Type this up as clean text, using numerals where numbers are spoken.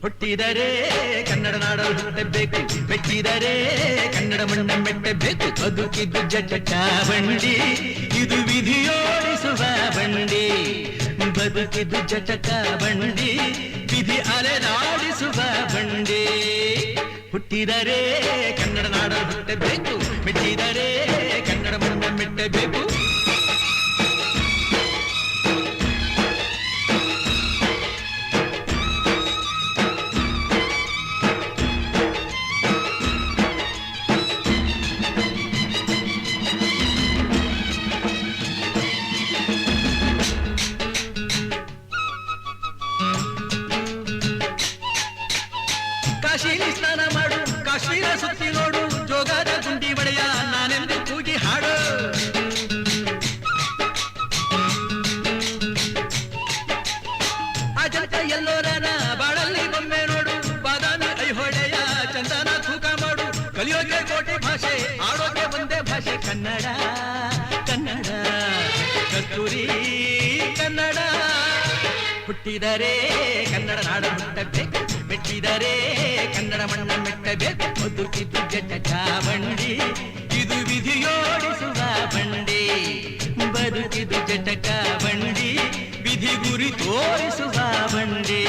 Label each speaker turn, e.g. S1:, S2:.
S1: ಹುಟ್ಟಿದರೆ ಕನ್ನಡ ನಾಡಲು ಹುಟ್ಟಬೇಕು, ಮೆಚ್ಚಿದರೆ ಕನ್ನಡ ಮಣ್ಣ ಮೆಟ್ಟಬೇಕು. ಬದುಕಿದ್ದು ಜಟ ಬಂಡಿ, ಇದು ವಿಧಿಯೋಡಿಸುವ ಬಂಡಿ. ಬದುಕಿದ್ದು ಜಟಕ ಬಂಡಿ, ವಿಧಿ ಅಲೆದಾಡಿಸುವ ಬಂಡಿ. ಹುಟ್ಟಿದರೆ ಕನ್ನಡ ನಾಡಲು ಹುಟ್ಟಬೇಕು, ಮೆಚ್ಚಿದರೆ ಕನ್ನಡ ಮಣ್ಣ ಮೆಟ್ಟಬೇಕು. ಕಾಶಿಲಿ ಸ್ನಾನ ಮಾಡು, ಕಾಶ್ಮೀರ ಸುತ್ತಿ ನೋಡು, ಜೋಗದ ಗುಂಡಿ ಒಡೆಯ ನಾನೆಂದು ಕೂಗಿ ಹಾಡು. ಅಜಂತ ಎಲ್ಲೋರನ ಬಾಳಲ್ಲಿ ಬೊಮ್ಮೆ ನೋಡು, ಬಾದಾಮಿ ಐಹೊಳೆಯ ಚಂದನ ತೂಕ ಮಾಡು. ಕಲಿಯೋಕೆ ಕೋಟಿ ಭಾಷೆ, ಆಡೋಕೆ ಒಂದೇ ಭಾಷೆ ಕನ್ನಡ. ಕನ್ನಡ ಕಸ್ತೂರಿ ಕನ್ನಡ. ಹುಟ್ಟಿದರೆ ಕನ್ನಡ ನಾಡ ಹುಟ್ಟಬೇಕು, ಮೆಚ್ಚಿದರೆ ಕನ್ನಡ ಮಣ್ಣ ಮೆಟ್ಟಬೇಕು. ಬದುಕಿದ್ದು ಜಟ ಬಂಡಿ, ಇದು ವಿಧಿಯೋಡಿಸುವ ಬಂಡಿ. ಬದುಕಿದ್ದು ಜಟಕ ಬಂಡಿ, ವಿಧಿ ಗುರಿ ತೋರಿಸುವ ಬಂಡಿ.